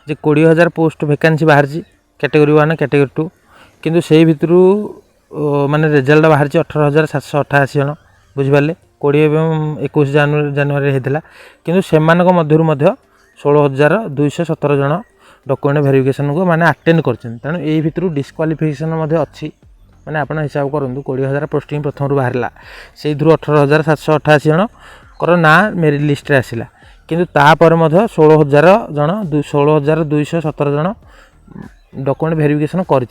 ଯେ 20,000 post vacancy बाहर category 1 category 2 किंतु से भितर माने रिजल्ट बाहर 18,788 जन बुझिपारे 20 एवं 21 जनवरी होता किंतु से मध्य 16,217 जन डॉक्यूमेंट वेरिफिकेशन को माने अटेंड कर तेणु यही भितर डिस्क्वालिफिकेशन अच्छी माने आप हिसाब करूँ 20,000 पोस्टिंग प्रथम बाहर से 18,788 जन ना मेरिट लिस्ट आसला किंतु तापर 16,000 जन 16,217 जन डॉक्यूमेंट वेरिफिकेशन कर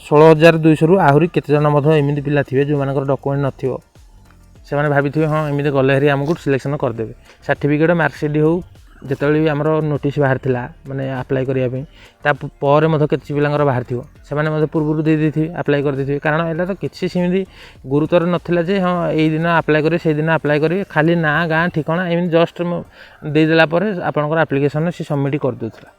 16,200 रु आहरी केते जन एमती पिला थे जो मान डॉक्यूमेंट नथिबो से मैंने भाभी हाँ एमती गले हरी आमको सिलेक्शन करदे सर्टिफिकेट मार्कसीट हो जिते भी आमर नोटिस बाहर था माने अप्लाई करने केते पिलांगर बाहर थी से पूर्व दे अप्लाई कर दे कारण यहाँ तो किसी सेमती गुरुतर नाला जे हाँ यही दिन अप्लाई करेंगे से दिन अप्लाई करेंगे खाली ना गाँ ठिकाना एमती जस्ट देदेला आपंकर आप्लिकेसन सी सबमिट कर दूसरा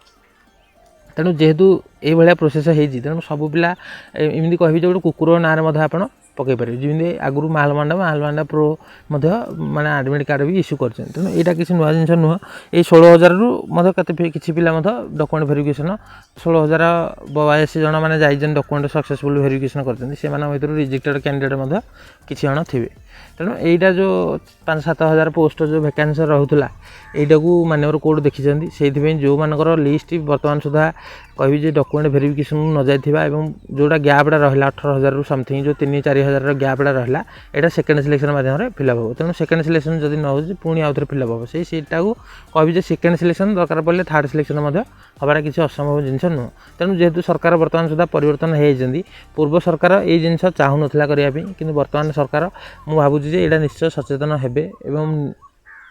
तेणु जेहेतु ये प्रोसेस हो तेणु सब पिला एमती कह गोटे कुकुर ना आप पकई पारे जमी आगुरी मालमांडा प्रो माने आडमिट कार्ड भी इश्यू कर तेणु यहाँ किसी नुआ जिन नुह ये 16,000 रु किसी पिला डॉक्यूमेंट वेरिफिकेशन 16,082 जन मैंने जाइन डॉक्यूमेंट सक्सेसफुल वेरिफिकेशन कर रिजेक्टेड कैंडिडेट किसी जन थे तेणु यहाँ जो 5-7 हज़ार पोस्ट जो वैकेंसी रोला यहाँ को मानवर कोड देखी से जो मानकर लिस्ट बर्तमान सुधा कहि डॉक्यूमेंट वेरिफिकेशन न जाइथिबा एवं जोटा गैपटा रहा 18,000 रु समथिंग जो 3-4 हज़ार गैपटा रहा यहाँ सेकेंड सिलेक्शन माध्यम फिलअप हो तेणु सेकेंड सिलेक्शन जब न हो पुणी आउ थे फिलअप हो से सीटा को कहि सेकेंड सिलेक्शन दरकार पड़े थर्ड सिलेक्शन हबार किसी असंभव जिनस नुह तेणु जेहेतु सरकार बर्तमान सुधा परिवर्तन होती पूर्व सरकार ये जिन चाहू नाला करने कि बर्तमान सरकार मुझे भावुँ यहाँ निश्चय सचेतन हेबे एवं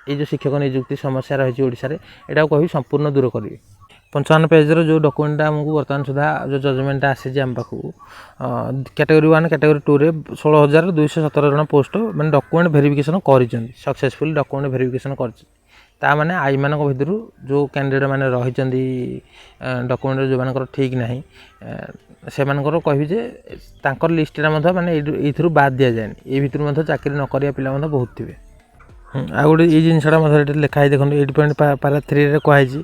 ये जो शिक्षक नियुक्ति समस्या रही ओडिशा रे एटा कहि संपूर्ण दूर करेंगे 55 पेज जो डॉक्यूमेंट आमको बर्तमान सुधा जो जजमेंट आसी आम पाखु कैटेगरी 1 कैटेगरी 2 रे 16,217 जन पोस्ट मैंने डॉक्यूमेंट वेरिफिकेशन कर सक्सेसफुल डॉक्यूमेंट वेरिफिकेशन कर ताने आई मान भर जो कैंडिडेट मैंने रही डॉक्यूमेंट जो मान ठीक ना से कहि लिस्टा माने ये बाद दि जाए ये भितर चाकरी न करिया पिला बहुत थे आ गोटे ये जिनसा लिखाई देखो 8.3 कहुई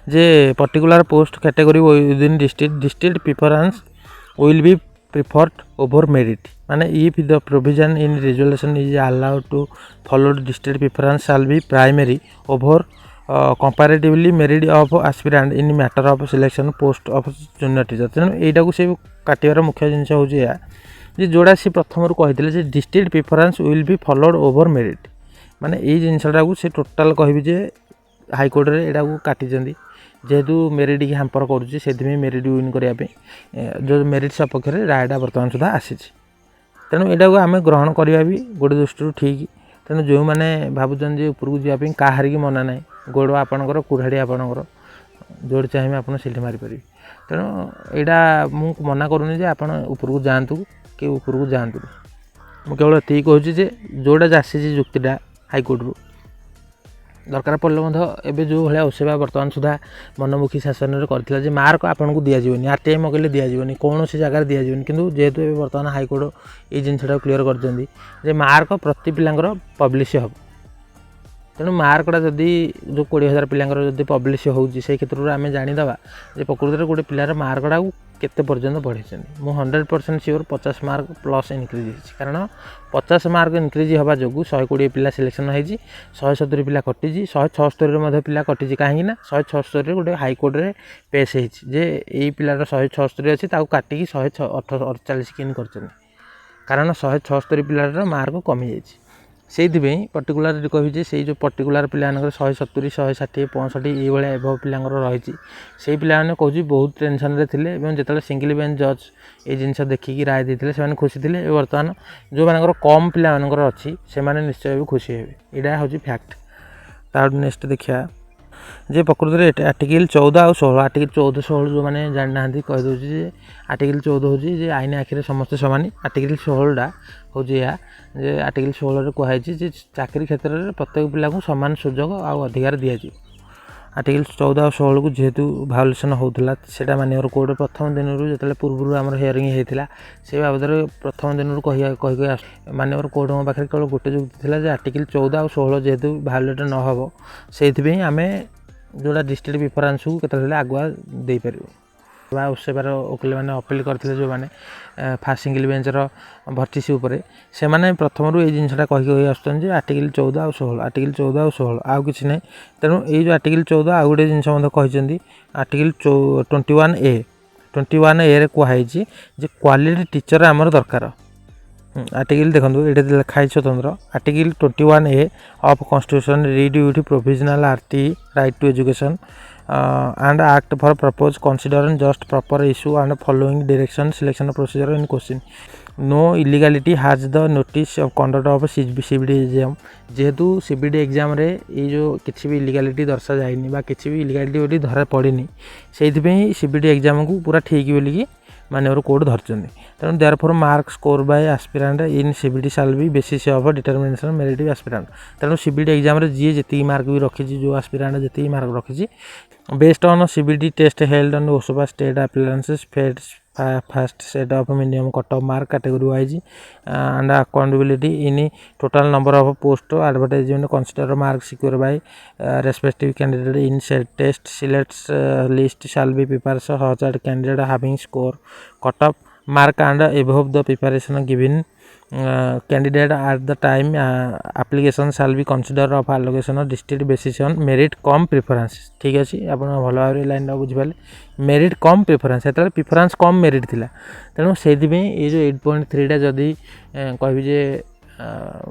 जे particular post category within district preference will be preferred over merit माने if the provision in resolution is allowed to follow district preference shall be primary over comparatively merit of aspirant in matter of selection post of junior teacher तेणु यहाँ को से काटार मुख्य जिनस हूँ जोड़ा सी प्रथम कही district preference will be followed over merit माने ये जिनसा को से टोटाल कहि हाईकोर्ट रे एटा को काटी जेहेतु मेरिट की हाम्पर करुँचे मेरिट विन करने जो मेरिट सपक्ष में रायटा बर्तमान सुधा आसी तेणु यहाँ को आम ग्रहण करवा भी गोटे दृष्टि ठीक तेणु जो मैंने भावुन उपरको जावाई काहार की मना ना गोड़ आपणकर कुराड़ी आपणकर जोड़ चाहिए आप मारिपारे तेणु यहाँ मुझे मना करूनी आप उपरको जातु कि उपरको जातु मुझे केवल ये कहूँ जोड़ा आसी जुक्तिटा हाईकोर्ट रु दरकार पड़े एवं जो भाया ओसेवा बर्तमान सुधा मनमुखी शासन में करता मार्क आपन को दिजावनी आरटीआई मगैले दिजावनी कौन सी जगह दिजावनी किंतु जेहेतु बर्तमान हाईकोर्ट ये जिनसा क्लीयर कर मार्क प्रति पिलांगर पब्लिश हम तेणु मार्कटा जदि जो 20,000 पिलांगर जदि पब्लिश हो क्षेत्र में आम जानीदे प्रकृति में गोटे पिलार मार्कटा केते पर्यंत बढ़े मु 100% सियोर 50 मार्क प्लस इनक्रीज होती कारण 50 मार्क इनक्रीज हवा जो 120 पिला सिलेक्शन होती 170 पिला कटी 176 पिला कटी कहीं 176 गोटे हाईकोर्ट में पेश होजे यही पिलार 176 अच्छी काटिकी 148 किन कर कारण 176 पिलार मार्क कमी जाइए से पर्टिकुलर कही से जो पर्टिकुलर पिला 170 160 65 ये एभव पिला रही से पिला कहूँ बहुत टेंशन रे थिले जो सिंगल बेंच जज ये जिनस देखिकी राय देते से खुशी थे बर्तमान जो मान कम पिला अच्छी से निश्चय भी खुशी हे यहाँ हूँ फैक्ट तार नेक्स्ट देखिया जे प्रकृति में आर्टिकल 14 और 16 आर्टिकल 14 16 जो मैंने जानी ना कहीदे आर्टिकल 14 हूँ आईन आखिर समस्त सामान आर्टिकल 16टा हूँ या जे आर्टिकल 16 कहुई चाकरी क्षेत्र में प्रत्येक पिला को सामान सुजोग आ अधिकार दिज्व आर्टिकल 14 और 16 को जेहेतु भायोलेसन होता से मानवर कोर्ट प्रथम दिन जो पूर्व आम हियरिंग होता से बाबद प्रथम दिन कही मानवर कोर्ट पाखे केवल गोटे जुक्ति था आर्टिकल 14 और 16 जेहेतु भायोलेट न हो से आम जोड़ा डिस्ट्रिक्ट प्रिफरेन्स को केतले आगुआ दे पारिबो बा ओसेबार ओकिल मैंने अपील करते जो मैंने फास्ट सिंगल बेंचर भर्टिसी से मैंने प्रथम ये जिनसा कही आसुँच आर्टिकल 14 आ 16 आर्टिकल 14 आ 16 आउ कि ना तेणु ये जो आर्टिकल 14 आउ गोटे जिन कही आर्टिकल 21A कहुई जे क्वालिटी टीचर आमर दरकार आर्टिकल देखो ये लिखाई स्वतंत्र article 21A of constitution read यूटी प्रोविजनल आरटी right to education and act for purpose considering just proper issue and following direction selection procedure in question no illegality has the notice of conduct of CBD exam जेहेतु CBD exam रे ये जो किसी भी इलीगालिटी दर्शा जाइनी बा किसी भी इलीगालिटी धरा पड़ेनी से CBD एग्जाम को पूरा ठीक बोलिकी मान्यवर कोर्ट धरचंदी तेणु there for mark score by aspirant in CBD shall be basis of determination merit aspirant तेणु CBD एग्जाम रे जी जी मार्क भी रखी जो एस्पिरेंट जी मार्क रखी based on CBD test held on ओसोबा state appearances first set of minimum cut off mark category wise and accountability in total number of post advertisement consider mark secure by respective candidate in set test selects list shall be prepared such that candidate having score cut off mark and above the preparation given candidate at the time application shall be considered of allocation of district basis on merit come preference ठीक अच्छे आप भल भाव line बुझिपारे merit कम preference से preference cum merit थिला तेणु से ये जो 8.3 जदि कहि जे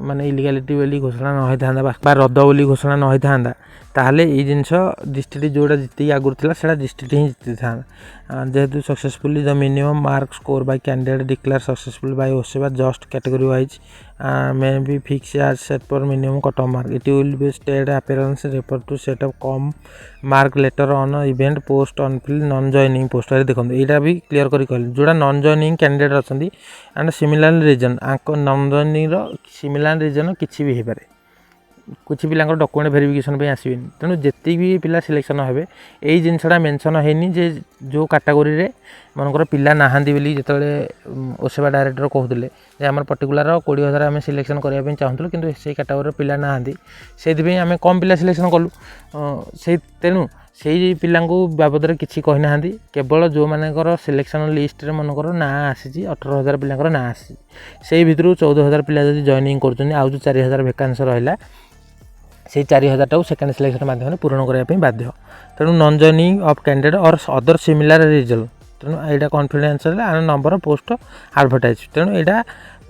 माने इलीगालिटी बोली घोषणा न होता रद्द बोली घोषणा न होता ताहले ये जिनस डिस्ट्रिक्ट जोड़ा जीत आगुरी था डिस्ट्रिक्ट ही जीति था जेहेतु successfully the minimum mark score by candidate declare successful by ओसेबा just category wise may be fix as set for minimum cut off mark it will be state appearance refer to set of come mark letter on event post on fill non joining post देखो यहाँ भी clear करी कहली जोड़ा non joining candidate अच्छा and similar reason आंक non joining similar reason किसी भी हो पारे कुछ पिला डॉक्यूमेंट वेरिफिकेशन आसबे तेणु जी भी पिला सिलेक्शन हे यही जिनसा मेंशन होनी जे जो कैटेगोरी रे मनकर पिला नहांती बोली जिते ओसेबा डायरेक्टर कहते आम पर्टिकुलर 20,000 आम सिलेक्शन करने चाहूँ कि से कैटेगोरी पिला नहांती से आम कम पिला सिलेक्शन कलु से तेणु से पिला बाबद किसी कही ना केवल जो मानकर सिलेक्शन लिस्ट रे मनकर ना आसी 18,000 पिला ना आसी से भितर 14,000 पिला जब जॉइनिंग कर आउ जो 4,000 वैकेंसी रहा से 4,000 टाक सेकेंड सिलेक्शन माध्यम पूरण करने बाध्य तेणु नॉन जॉइनिंग ऑफ कैंडिडेट और अदर सिमिलर रिजल्ट तेणु यहाँ confidential and number of post advertise तेणु यहाँ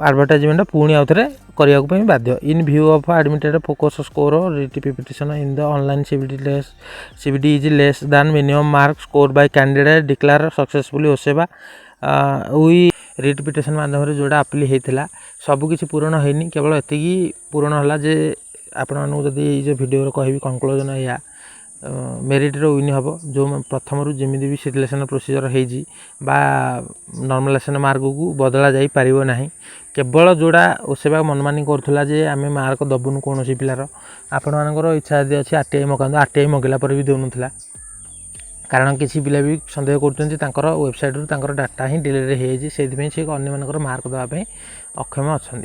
एडवर्टाइजमेंट पुणी आउ थे करने बाध्य in view of admitted focus score repetition in the online CBD is less than minimum mark score by candidate declare successfully ओसेबा वी रिटिपिटेशन माध्यम जोड़ा अपील होता सबकि पूरण होनी केवल एतिकी पूरण है जे आपण जदि जो वीडियो कहि कंक्लूजन या मेरिट विन हम जो प्रथम जमी भी सिलेक्शन प्रोसीजर होती नॉर्मलाइजेशन मार्क को बदला जा पारिबो नाही केवल जोड़ा ओसेबा मनमानी करूला जे आम मार्क दबुनु कौन पिलार आपण मानकर इच्छा यदि अच्छी RTI मगातु RTI मगला पर भी देउनुला कारण किसी पिला भी सन्देह कर वेबसाइट रू डाटा ही डिलीट हो से अन्य मानकर मार्क देवाई अक्षम अच्छा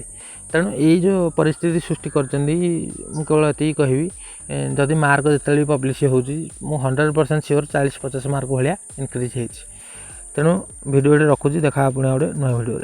तेणु ये जो परिस्थिति सृष्टि कर केवल ये कहि जदि मार्क जिते पब्लिश हो 100% सियोर 40-50 मार्क भाया इनक्रीज हो तेणु भिडियो रखुची देखा पुणी गोटे नया भिडियो।